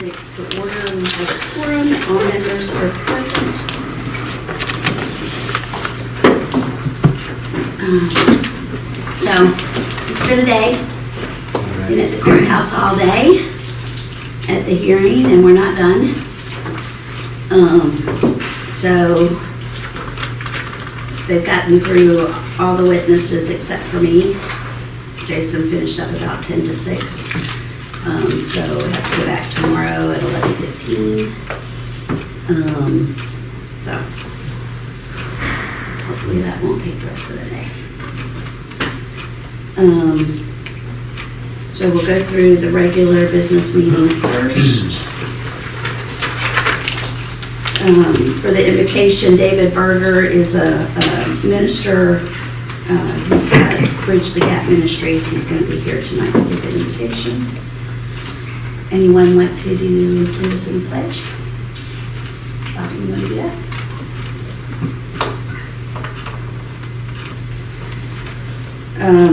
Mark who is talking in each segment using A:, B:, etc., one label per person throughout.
A: 6 to order. We have a quorum. All members are present. So, it's been a day. Been at the courthouse all day at the hearing, and we're not done. So, they've gotten through all the witnesses except for me. Jason finished up about 10 to 6. So we have to go back tomorrow at 11:15. So hopefully that won't take the rest of the day. So we'll go through the regular business meeting first. For the invocation, David Berger is a minister. He's got Bridge the Gap Ministries. He's going to be here tonight to give the invocation. Anyone like to do this in the pledge? You want to do that?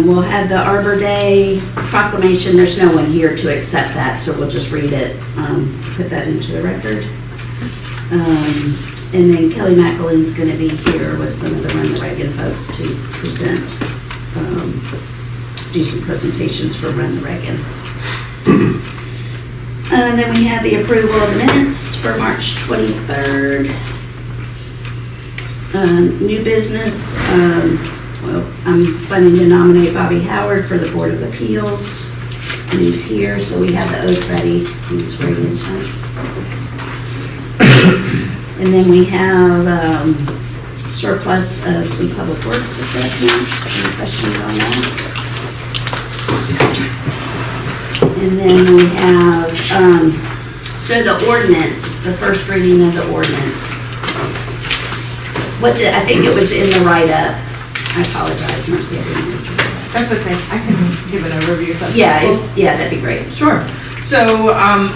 A: We'll have the Arbor Day proclamation. There's no one here to accept that, so we'll just read it, put that into the record. And then Kelly McElwain's going to be here with some of the Run the Reagan folks to present, do some presentations for Run the Reagan. And then we have the approval of the minutes for March 23rd. New business, well, I'm planning to nominate Bobby Howard for the Board of Appeals. And he's here, so we have the oath ready. He's ready in tonight. And then we have surplus of some public works equipment. Any questions on that? And then we have, so the ordinance, the first reading of the ordinance. I think it was in the write-up. I apologize, Marcy, I didn't read it.
B: That's okay, I can give an overview if that's
A: Yeah,
B: helpful.
A: yeah, that'd be great.
B: Sure. So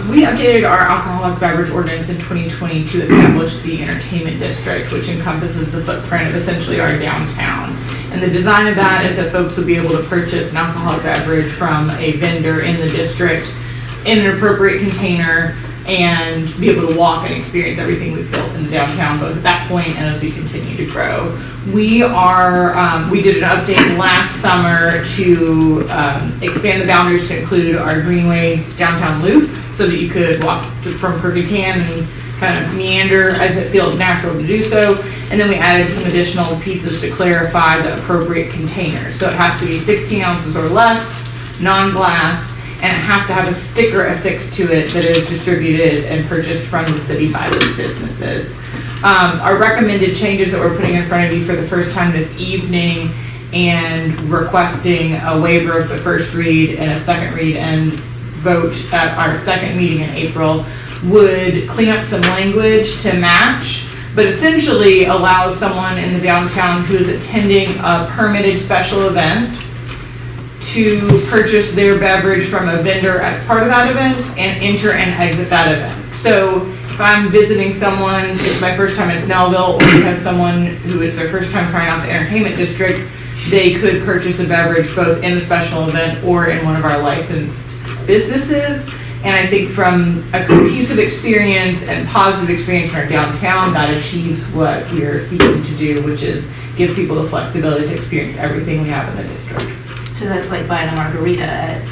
B: we updated our alcoholic beverage ordinance in 2020 to establish the entertainment district, which encompasses the footprint of essentially our downtown. And the design of that is that folks would be able to purchase an alcoholic beverage from a vendor in the district in an appropriate container and be able to walk and experience everything we've built in the downtown, both at that point and as we continue to grow. We did an update last summer to expand the boundaries to include our Greenway downtown loop so that you could walk from Crooked Can and kind of meander as it feels natural to do so. And then we added some additional pieces to clarify the appropriate containers. So it has to be 16 ounces or less, non-glass, and it has to have a sticker affixed to it that is distributed and purchased from the city by those businesses. Our recommended changes that we're putting in front of you for the first time this evening and requesting a waiver of the first read and a second read and vote at our second meeting in April would clean up some language to match, but essentially allows someone in the downtown who is attending a permitted special event to purchase their beverage from a vendor as part of that event and enter and exit that event. So if I'm visiting someone, it's my first time in Snellville, or you have someone who is their first time trying out the entertainment district, they could purchase a beverage both in the special event or in one of our licensed businesses. And I think from a cohesive experience and positive experience in our downtown, that achieves what we are seeking to do, which is give people the flexibility to experience everything we have in the district.
C: So that's like buying a margarita at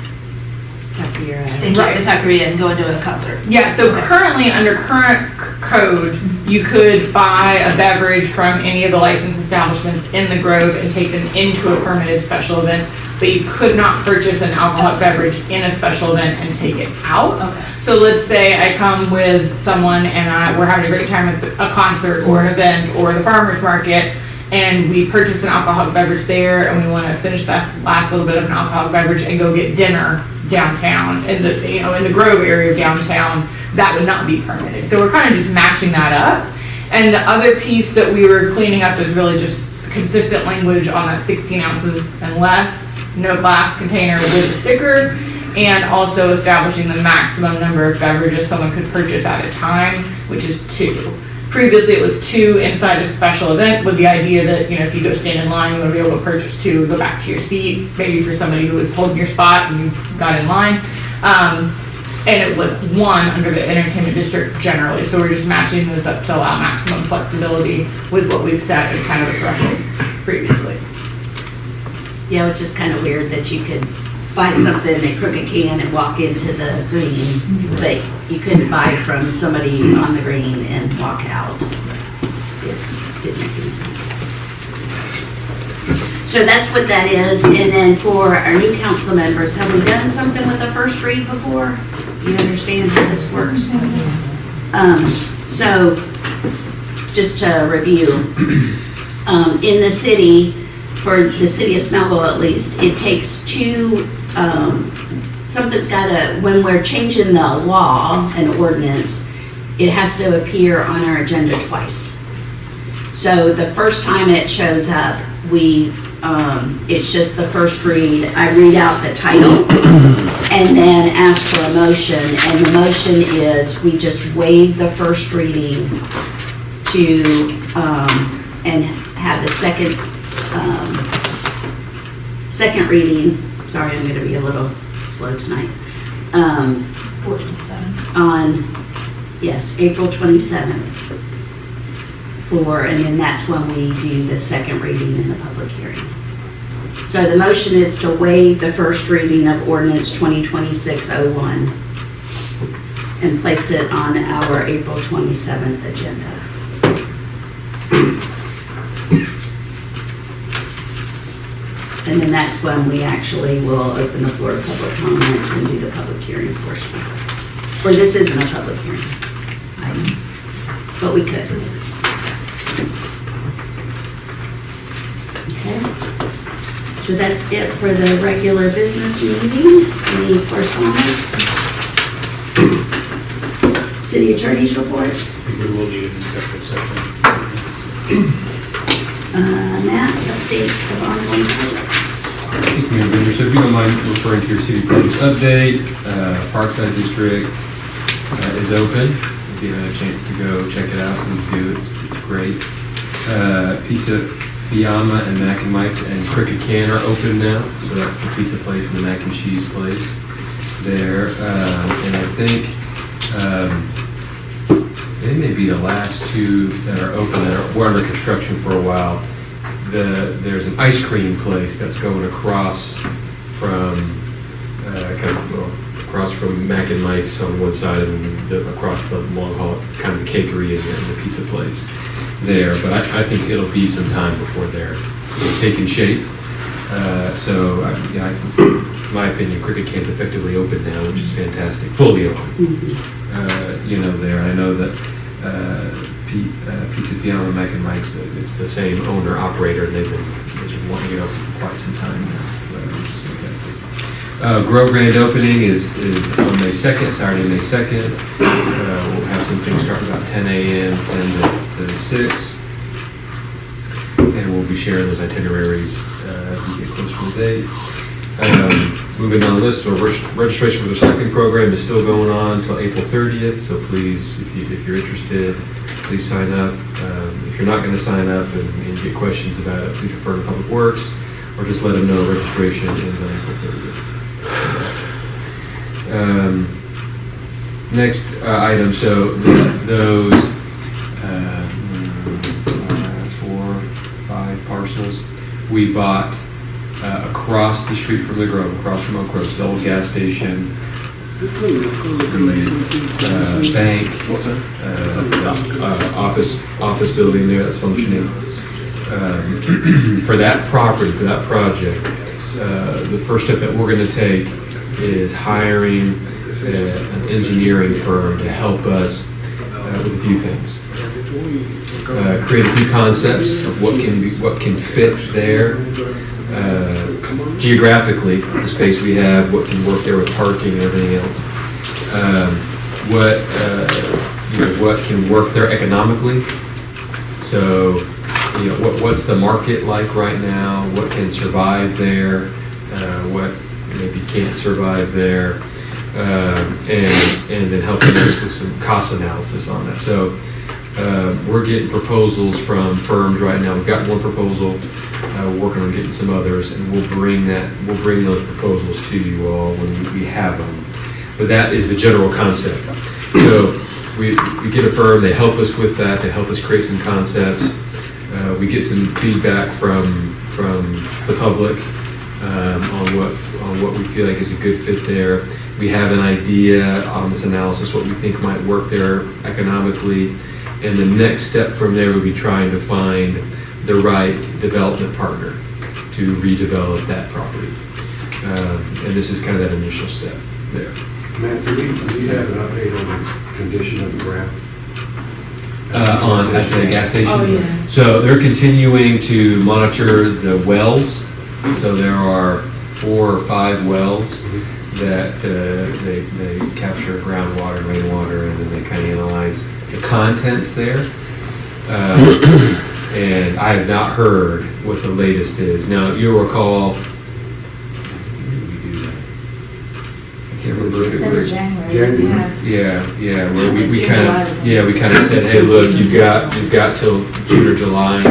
B: Taqueria.
C: the taqueria and going to a concert.
B: Yeah, so currently, under current code, you could buy a beverage from any of the licensed establishments in the Grove and take them into a permitted special event, but you could not purchase an alcoholic beverage in a special event and take it out.
C: Okay.
B: So let's say I come with someone and we're having a great time at a concert or an event or the farmer's market, and we purchased an alcoholic beverage there and we want to finish that last little bit of an alcoholic beverage and go get dinner downtown in the in the Grove area of downtown, that would not be permitted. So we're kind of just matching that up. And the other piece that we were cleaning up is really just consistent language on that 16 ounces and less, no glass container with a sticker, and also establishing the maximum number of beverages someone could purchase at a time, which is 2. Previously, it was 2 inside a special event with the idea that, if you go stand in line, you want to be able to purchase 2, go back to your seat, maybe for somebody who was holding your spot and you got in line. And it was 1 under the entertainment district generally, so we're just matching those up to allow maximum flexibility with what we've set as kind of a threshold previously.
A: Yeah, it's just kind of weird that you could buy something at Crooked Can and walk into the green, but you couldn't buy from somebody on the green and walk out. It didn't make any sense. So that's what that is. And then for our new council members, have we done something with the first read before? You understand how this works? So just to review, in the city, for the city of Snellville at least, it takes 2, something's gotta, when we're changing the law and ordinance, it has to appear on our agenda twice. So the first time it shows up, it's just the first read. I read out the title and then ask for a motion. And the motion is we just waive the first reading to, and have the second reading. Sorry, I'm gonna be a little slow tonight.
C: 427.
A: On, yes, April 27th. And then that's when we do the second reading in the public hearing. So the motion is to waive the first reading of ordinance 2026-01 and place it on our April 27th agenda. And then that's when we actually will open the floor to public comment and do the public hearing portion. Or this isn't a public hearing, but we could. Okay, so that's it for the regular business meeting. Any correspondence? City attorney's report?
D: I think we will need an executive session.
A: Matt, update of ongoing projects.
E: So if you don't mind referring to your city projects update, Parkside District is open. If you had a chance to go check it out, please do. It's great. Pizza Fiamma and Mac and Mike's and Crooked Can are open now. So that's the pizza place and the mac and cheese place there. And I think they may be the last 2 that are open that were under construction for a while. There's an ice cream place that's going across from across from Mac and Mike's on one side and across the long hall, kind of the cakery and the pizza place there. But I think it'll be some time before they're taking shape. So in my opinion, Crooked Can's effectively open now, which is fantastic, fully open. There. I know that Pizza Fiamma, Mac and Mike's, it's the same owner operator, and they've been wanting it open for quite some time now, which is fantastic. Grow Grand opening is on May 2nd, Saturday, May 2nd. We'll have some things starting about 10 a.m. and to 6, and we'll be sharing those itineraries as we get closer to the date. Moving down the list, so registration for the recycling program is still going on until April 30th, so please, if you're interested, please sign up. If you're not going to sign up and get questions about it, please refer to Public Works, or just let them know registration is on April 30th. Next item, so those 4, 5 parcels we bought across the street from the Grove, across from Oak Grove, the old gas station, bank, office building there that's functioning. For that property, for that project, the first step that we're going to take is hiring an engineering firm to help us with a few things. Create a few concepts of what can fit there. Geographically, the space we have, what can work there with parking and everything else. What can work there economically. So, what's the market like right now? What can survive there? What maybe can't survive there? And then helping us with some cost analysis on that. So, we're getting proposals from firms right now. We've got one proposal. We're working on getting some others, and we'll bring those proposals to you all when we have them. but that is the general concept. So we get a firm, they help us with that, they help us create some concepts. We get some feedback from the public on what we feel like is a good fit there. We have an idea on this analysis, what we think might work there economically. And the next step from there would be trying to find the right development partner to redevelop that property. And this is kind of that initial step there.
F: Matt, do we have an update on the condition of the ground?
E: At the gas station?
C: Oh, yeah.
E: So they're continuing to monitor the wells. So there are 4 or 5 wells that they capture groundwater, rainwater, and then they kind of analyze the contents there. And I have not heard what the latest is. Now, you'll recall, when did we do that? I can't remember if it
C: December,
E: was.
C: January.
E: Yeah, where we
C: June,
E: kind
C: July
E: of,
C: was
E: yeah, we kind of said, hey, look, you've got till June or July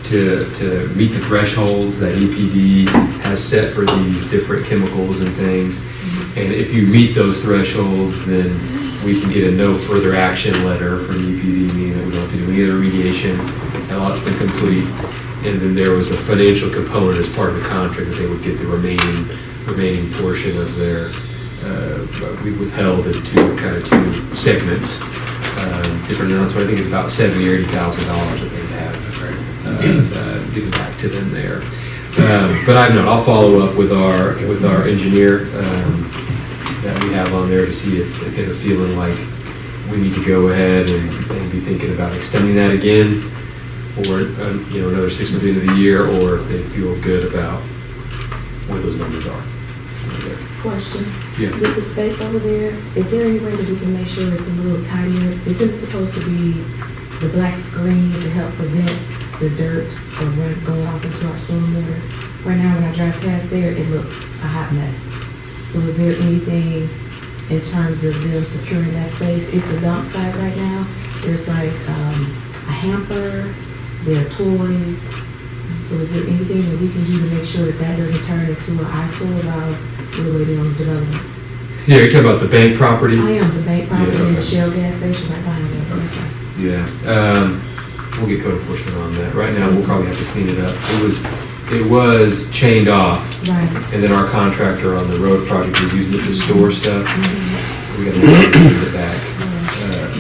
E: to meet the thresholds that EPD has set for these different chemicals and things. And if you meet those thresholds, then we can get a no further action letter from EPD, meaning that we don't have to do any other remediation, that lot's been complete. And then there was a financial component as part of the contract that they would get the remaining portion of their, we withheld in two segments, different amounts, but I think it's about $70,000 or $80,000 that they have given back to them there. But I'll follow up with our engineer that we have on there to see if they're feeling like we need to go ahead and be thinking about extending that again, or another 6 months into the year, or if they feel good about what those numbers are.
G: Question.
E: Yeah.
G: With the space over there, is there any way that we can make sure it's a little tidier? Isn't it supposed to be the black screen to help prevent the dirt or run going off into our stormwater? Right now, when I drive past there, it looks a hot mess. So is there anything in terms of them securing that space? It's a dump site right now. There's like a hamper, there are toys. So is there anything that we can do to make sure that that doesn't turn into an eyesore while we're waiting on development?
E: Yeah, you're talking about the bank property?
G: I am, the bank property
E: Yeah,
G: and
E: okay.
G: the Shell gas station right behind it. Yes, sir.
E: Yeah, we'll get code enforcement on that. Right now, we'll probably have to clean it up. It was chained off,
G: Right.
E: and then our contractor on the road project was using it to store stuff.
G: Mhm.
E: We got to move it in the back.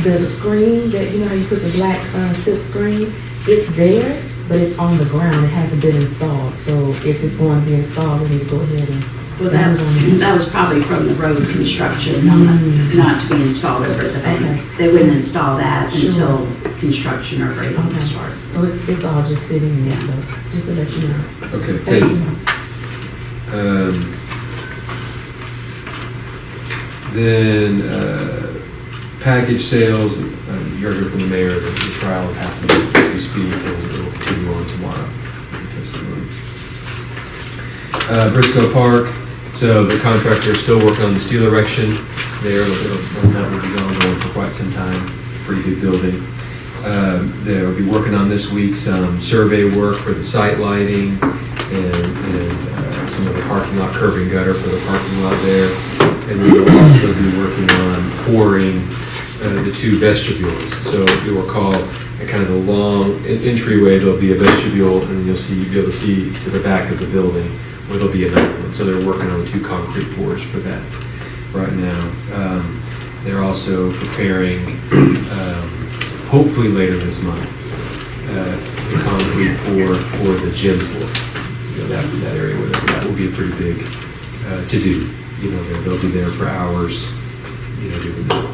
G: The screen that, you know how you put the black silk screen, it's there, but it's on the ground. It hasn't been installed. So if it's going to be installed, we need to go ahead and.
A: Well, that was probably from the road construction, not to be installed over as a bank.
G: Okay.
A: They wouldn't install that
G: Sure.
A: until construction or grading
G: Okay.
A: starts.
G: So it's all just sitting there,
A: Yeah.
G: so just to let you know.
E: Okay,
G: Thank
E: thank
G: you.
E: you. Then, package sales, you heard from the mayor that the trial is happening as we speak, and it will continue on tomorrow. Briscoe Park, so the contractor is still working on the steel erection there. That will be ongoing for quite some time. Pretty good building. They'll be working on this week some survey work for the site lighting and some of the parking lot curb and gutter for the parking lot there. And we'll also be working on pouring the 2 vestibules. So you'll recall at kind of the long entryway, there'll be a vestibule, and you'll be able to see to the back of the building where there'll be another one. So they're working on 2 concrete pours for that right now. They're also preparing, hopefully later this month, the concrete pour for the gym floor. That area where that will be a pretty big to do. They'll be there for hours, doing that.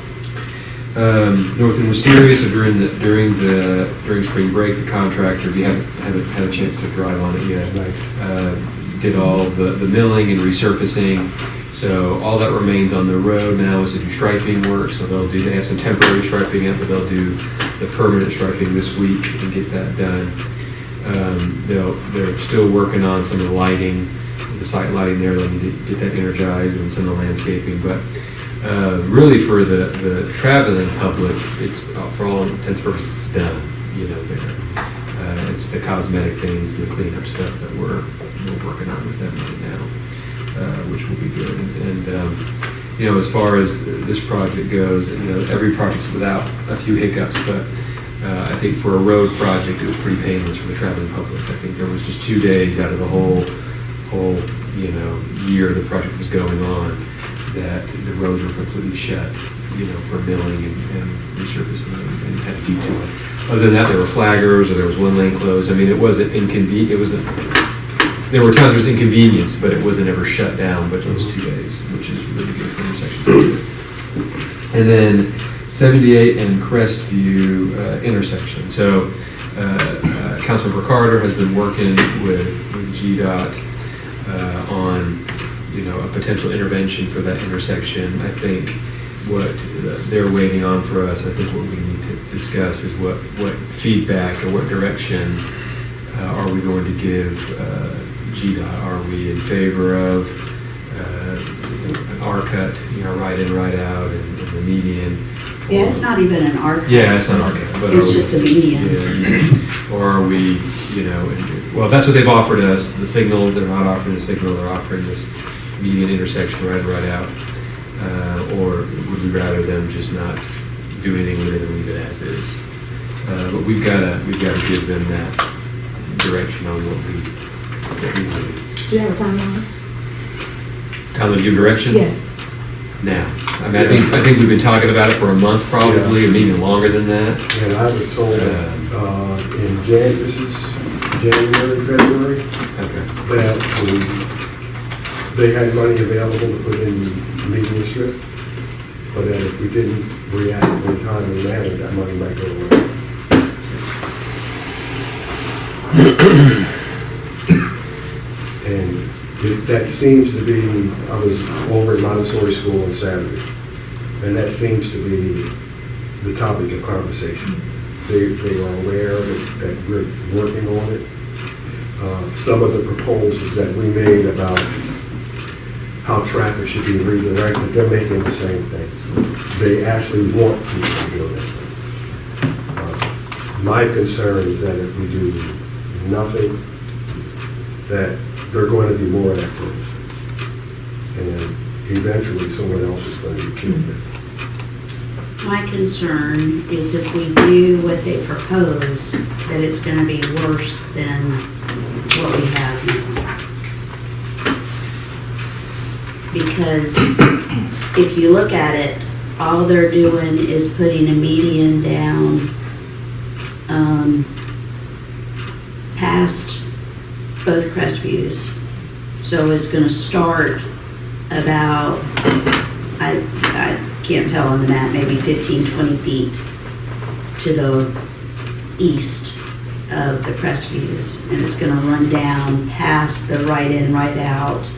E: North and Wisteria, so during spring break, the contractor, if you haven't had a chance to drive on it yet, did all the milling and resurfacing. So all that remains on the road now is to do striping work. So they have some temporary striping yet, but they'll do the permanent striping this week and get that done. They're still working on some of the lighting, the site lighting there. They'll need to get that energized and some of the landscaping. But really for the traveling public, it's for all intents and purposes it's done. It's the cosmetic things, the cleanup stuff that we're working on with them right now, which will be good. And you know, as far as this project goes, you know, every project's without a few hiccups, but I think for a road project, it was pretty painless for the traveling public. I think there was just 2 days out of the whole, you know, year the project was going on that the roads were completely shut, you know, for milling and resurfacing and had to detour. Other than that, there were flaggers or there was one lane closed. I mean, it wasn't inconvenient. There were times there was inconvenience, but it wasn't ever shut down, but it was 2 days, which is really good for intersection. And then 78 and Crestview intersection. So Councilmember Carter has been working with GDOT on, you know, a potential intervention for that intersection. I think what they're waiting on for us, I think what we need to discuss is what feedback or what direction are we going to give GDOT? Are we in favor of an R cut, you know, right in, right out, and the median?
A: Yeah, it's not even an arc.
E: Yeah, it's not R cut. But
A: It's just a median.
E: Yeah, or are we, you know, well, that's what they've offered us. The signal, they're not offering the signal, they're offering this median intersection right in, right out. Or would we rather them just not do anything with it and leave it as is? But we've got to give them that direction on what we do.
G: Do you have a timeline?
E: Tell them to give direction?
G: Yes.
E: Now. I mean, I think we've been talking about it for a month probably, or maybe longer than that.
F: And I was told that this is January, February,
E: Okay.
F: that they had money available to put in the median strip, but that if we didn't react in time and manner, that money might go away. And that seems to be, I was over at Montessori School on Saturday, and that seems to be the topic of conversation. They are aware that we're working on it. Some of the proposals that we made about how traffic should be redirected, they're making the same thing. They actually want people to do it. My concern is that if we do nothing, that there are going to be more accidents. And eventually someone else is going to be killed.
A: My concern is if we do what they propose, that it's going to be worse than what we have now. Because if you look at it, all they're doing is putting a median down past both Crestviews. So it's going to start about, I can't tell on the map, maybe 15, 20 feet to the east of the Crestviews. And it's going to run down past the right in, right out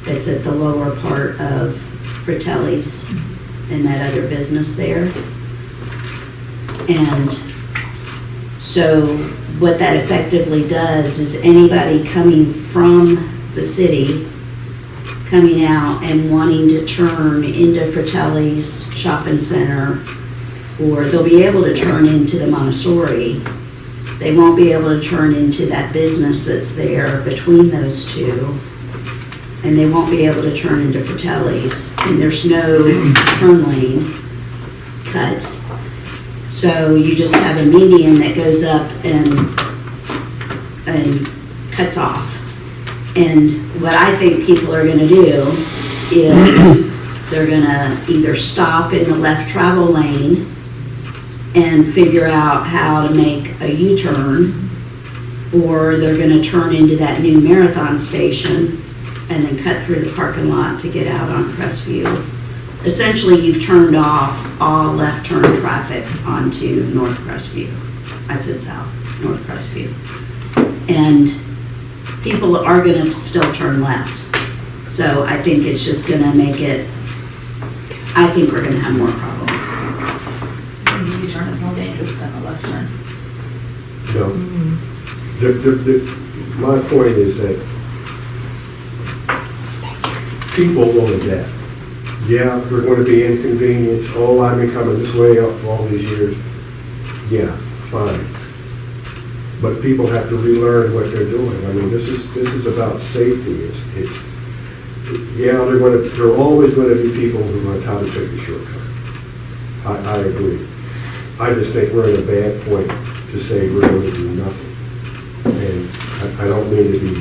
A: that's at the lower part of Fratelli's and that other business there. And so what that effectively does is anybody coming from the city, coming out and wanting to turn into Fratelli's shopping center, or they'll be able to turn into the Montessori. They won't be able to turn into that business that's there between those two. And they won't be able to turn into Fratelli's. And there's no turn lane cut. So you just have a median that goes up and cuts off. And what I think people are gonna do is they're gonna either stop in the left travel lane and figure out how to make a U-turn, or they're gonna turn into that new Marathon station and then cut through the parking lot to get out on Crestview. Essentially, you've turned off all left turn traffic onto North Crestview. I said south, North Crestview. And people are gonna still turn left. So I think it's just gonna make it, I think we're gonna have more problems.
B: The U-turn is more dangerous than the left turn.
F: No. My point is that people will adapt. Yeah, they're going to be inconvenienced. Oh, I've been coming this way up all these years. Yeah, fine. But people have to relearn what they're doing. I mean, this is about safety. Yeah, there are always going to be people who are going to try to take the shortcut. I agree. I just think we're in a bad point to say we're going to do nothing. And I don't mean to be,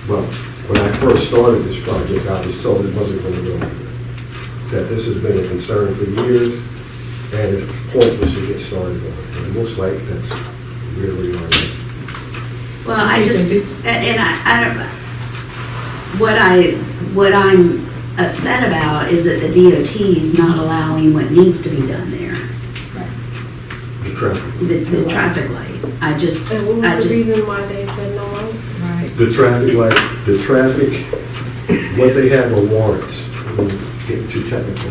F: well, when I first started this project, I was told it wasn't going to go anywhere. That this has been a concern for years, and it's pointless to get started on it. And it looks like that's where we are now.
A: Well, I just, and I don't, what I'm upset about is that the DOT is not allowing what needs to be done there,
F: The traffic.
A: the traffic light. I just,
H: And what was the reason why they said no more?
G: Right.
F: The traffic light, what they have are warrants. I'm getting too technical.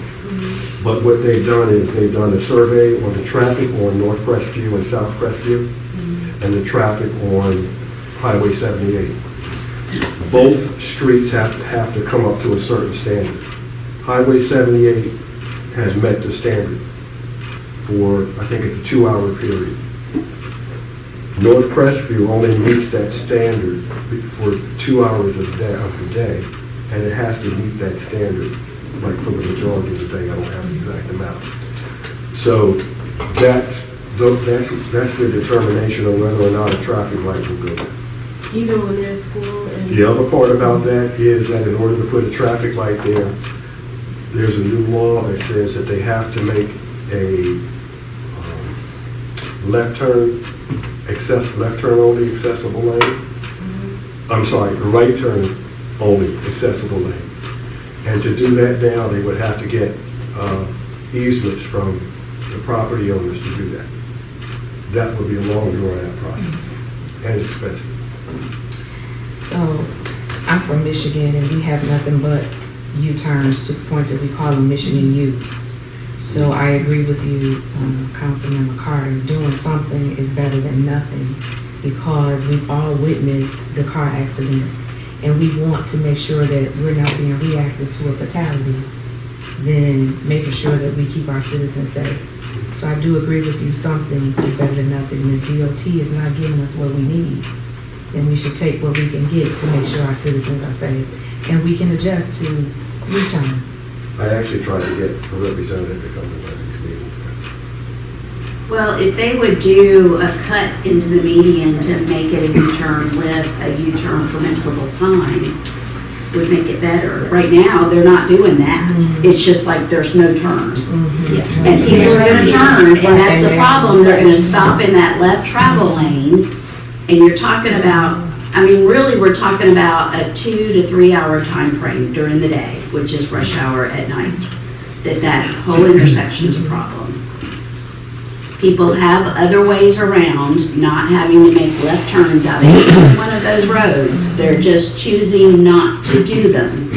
F: But what they've done is they've done a survey on the traffic on North Crestview and South Crestview and the traffic on Highway 78. Both streets have to come up to a certain standard. Highway 78 has met the standard for, I think it's a 2-hour period. North Crestview only meets that standard for 2 hours of the day, and it has to meet that standard, like for the majority of the day. I don't have the exact amount. So that's the determination of whether or not a traffic light will go there.
H: Even when there's school and.
F: The other part about that is that in order to put a traffic light there, there's a new law that says that they have to make a left turn only accessible lane. I'm sorry, right turn only accessible lane. And to do that now, they would have to get easements from the property owners to do that. That would be a long drawn-out process and expensive.
G: So, I'm from Michigan and we have nothing but U-turns to the point that we call them Michigan U's. So I agree with you, Councilman Carter, doing something is better than nothing because we've all witnessed the car accidents and we want to make sure that we're not being reactive to a fatality, then making sure that we keep our citizens safe. So I do agree with you, something is better than nothing. And the DOT is not giving us what we need, then we should take what we can get to make sure our citizens are safe. And we can adjust to U-turns.
F: I actually tried to get a representative to come to that meeting.
A: well, if they would do a cut into the median to make it a U-turn with a U-turn permissible sign, would make it better. Right now, they're not doing that. It's just like there's no turn. And people are gonna turn, and that's the problem. They're gonna stop in that left travel lane, and you're talking about, I mean, really, we're talking about a 2 to 3 hour time frame during the day, which is rush hour at night, that whole intersection's a problem. People have other ways around not having to make left turns out of either one of those roads. They're just choosing not to do them.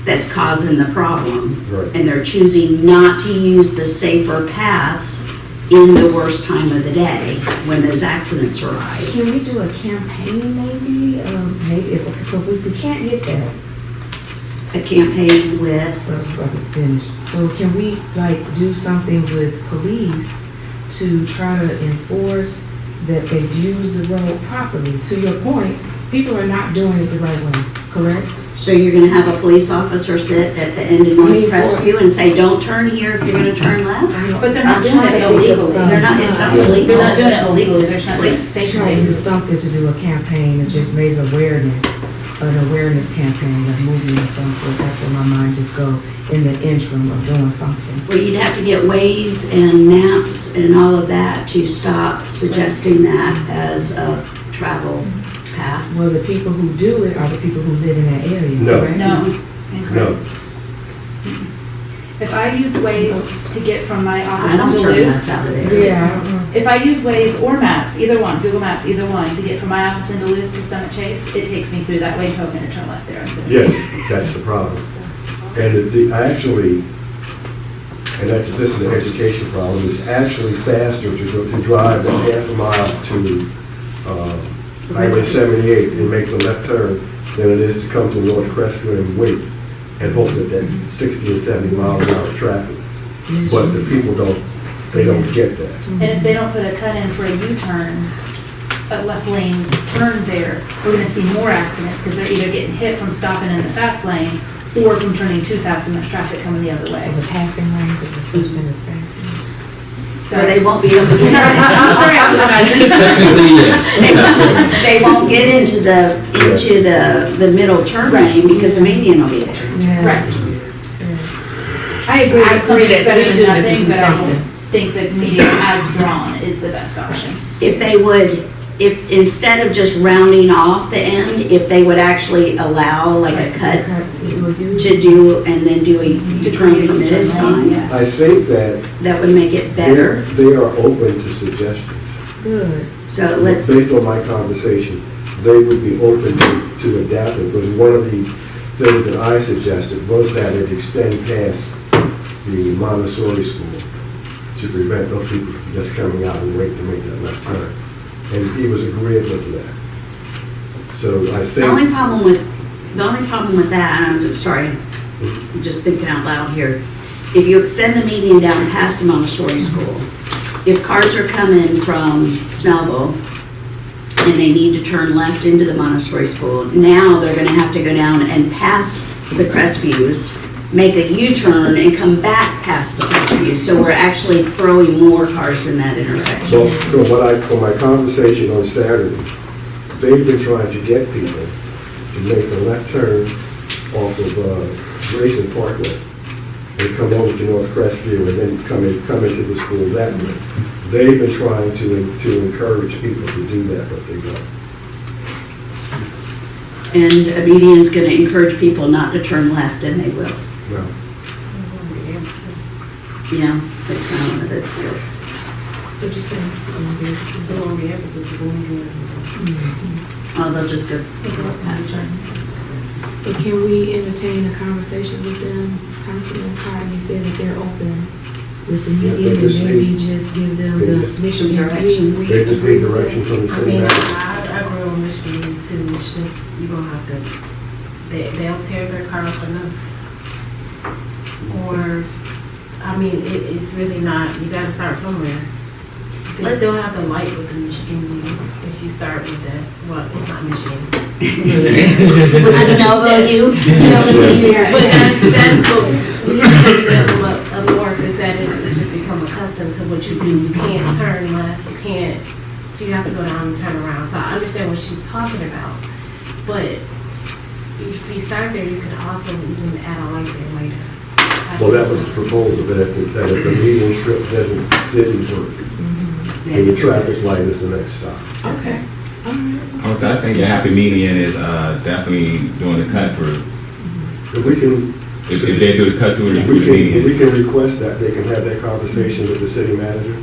A: That's causing the problem.
F: Right.
A: And they're choosing not to use the safer paths in the worst time of the day when those accidents arise.
G: Can we do a campaign maybe? So if we can't get that,
A: A campaign with,
G: I was about to finish. So can we like do something with police to try to enforce that they use the road properly? To your point, people are not doing it the right way, correct?
A: so you're gonna have a police officer sit at the end of North Crestview and say, don't turn here if you're gonna turn left?
I: But they're not doing it illegally.
A: They're not, it's not
I: They're
A: illegal.
I: not doing it illegally, they're trying to
A: Please.
I: safely.
G: Trying to do something to do a campaign that just raise awareness, an awareness campaign of moving of some sort. That's where my mind just go in the interim of doing something.
A: Well, you'd have to get Waze and maps and all of that to stop suggesting that as a travel path.
G: Well, the people who do it are the people who live in that area,
F: No.
G: correct?
I: No,
F: No.
I: incorrect. If I use Waze to get from my
A: I
I: office in
A: don't turn
I: Duluth,
A: left out of there.
G: Yeah.
I: if I use Waze or Maps, either one, Google Maps, either one, to get from my office in Duluth to Summit Chase, it takes me through that way and tells me to turn left there. instead of-
F: Yes, that's the problem. And I actually, and this is an education problem, it's actually faster to drive a half a mile to Highway 78 and make the left turn than it is to come to North Crestview and wait and hope that 60 and 70 mile an hour traffic. But the people don't get that.
I: And if they don't put a cut in for a U-turn, a left lane turn there, we're gonna see more accidents, because they're either getting hit from stopping in the fast lane, or from turning too fast when there's traffic coming the other way.
G: Or the passing lane, because it's such thing as fancy.
A: So they won't be able to.
I: Sorry, I'm sorry, I was imagining.
E: Technically, yes.
A: They won't get into the middle turn lane because the median will be there.
G: Yeah.
I: Right. I agree
G: I
I: that
G: agree
I: something's
G: that
I: better
G: we
I: than
G: do
I: nothing, but I
G: something.
I: don't think that median as drawn is the best option.
A: If they would, if instead of just rounding off the end, if they would actually allow like a cut to do and then do a turn permitted sign,
I: Yeah.
F: I think that
A: that would make it better.
F: they are open to suggestions.
G: Good.
A: So let's,
F: Based on my conversation, they would be open to adapting, because one of the things that I suggested was that it extend past the Montessori school to prevent those people from just coming out and wait to make that left turn. And he was agreeable to that. So I
A: the only
F: think,
A: problem with that, and I'm sorry, I'm just thinking out loud here. If you extend the median down past the Montessori school, if cars are coming from Snellville and they need to turn left into the Montessori school, now they're gonna have to go down and pass the Crestviews, make a U-turn and come back past the Crestview. So we're actually throwing more cars in that intersection.
F: well, from my conversation on Saturday, they've been trying to get people to make a left turn off of Grayson Parkway and come over to North Crestview and then come into the school that way. They've been trying to encourage people to do that, but they don't.
A: And a median's gonna encourage people not to turn left, and they will.
F: No.
A: You know, that's kind of one of those deals.
G: What'd you say?
H: They won't be able to, they won't be able to.
A: Oh, they'll just go past her.
G: So can we entertain a conversation with them? Councilman Carter, you said that they're open with the
F: Yeah,
G: meeting,
F: they just
G: and maybe
F: need-
G: just give them
F: they
G: the
F: just-
G: mission
A: Direction.
G: direction.
F: They just need direction from the
H: I
F: city
H: mean,
F: manager.
H: I agree with Mr. Lee too, it's just, you gonna have to, they'll tear their car up enough. Or, I mean, it's really not, you gotta start somewhere. You can still have the light with the Michigan meeting, if you start with that, well, it's not Michigan.
A: With the Snellville U?
H: But that's what we have to develop up north, is that it's just become accustomed to what you do. You can't turn left, you can't, so you have to go down and turn around. So I understand what she's talking about, but if you start there, you can also even add a light there later.
F: Well, that was the proposal, that if the median strip didn't work, then the traffic light is the next stop.
G: Okay. All right.
C: Also, I think the happy median is definitely doing the cut through.
F: If we can,
C: If they do the cut through, they do
F: we
C: the
F: can
C: median.
F: request that, they can have that conversation with the city manager,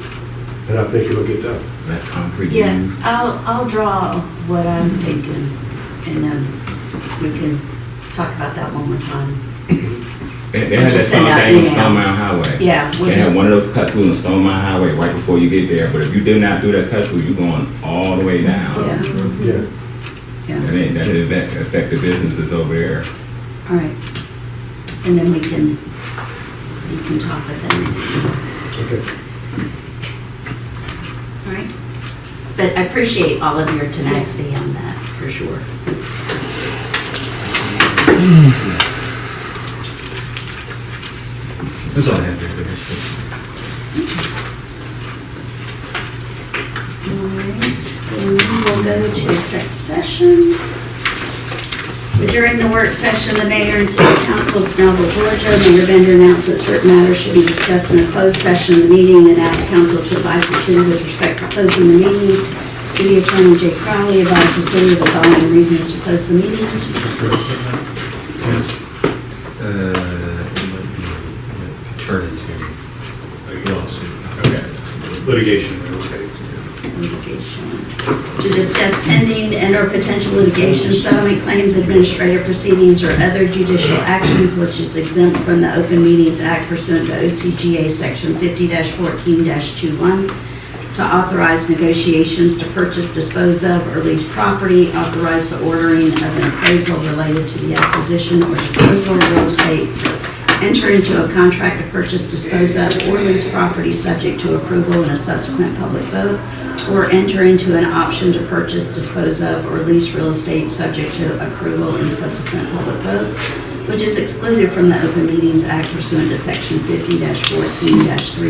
F: and I think it'll get done.
C: That's concrete
A: Yeah,
C: use.
A: I'll draw what I'm thinking, and then we can talk about that one more time.
C: They
A: We'll
C: had that
A: just send
C: same
A: out
C: thing on
A: email.
C: Stone Mountain Highway.
A: Yeah, we'll
C: They
A: just,
C: have one of those cut throughs on Stone Mountain Highway right before you get there, but if you do not do that cut through, you're going all the way down.
A: yeah,
F: Yeah.
A: yeah,
C: That affect the businesses over there.
A: all right. And then you can talk with them and see,
F: Okay.
A: all right? But I appreciate all of your tenacity on that, for sure.
E: That's all I have there.
A: All right, and we'll go to exec session. So during the work session, the mayor and city council of Snellville, Georgia, Mayor Bender announced that certain matters should be discussed in a closed session of the meeting and asked council to advise the city with respect to closing the meeting. City Attorney Jay Crowley advised the city of the following reasons to close the meeting.
E: Turn into lawsuit.
D: Okay. Litigation, okay.
A: Litigation. To discuss pending and/or potential litigation, settlement claims, administrative proceedings, or other judicial actions which is exempt from the Open Meetings Act pursuant to OCGA Section 50-14-21, to authorize negotiations to purchase, dispose of, or lease property, authorize the ordering of an appraisal related to the acquisition or disposal of real estate, enter into a contract to purchase, dispose of, or lease property subject to approval in a subsequent public vote, or enter into an option to purchase, dispose of, or lease real estate subject to approval in subsequent public vote, which is excluded from the Open Meetings Act pursuant to Section 50-14-3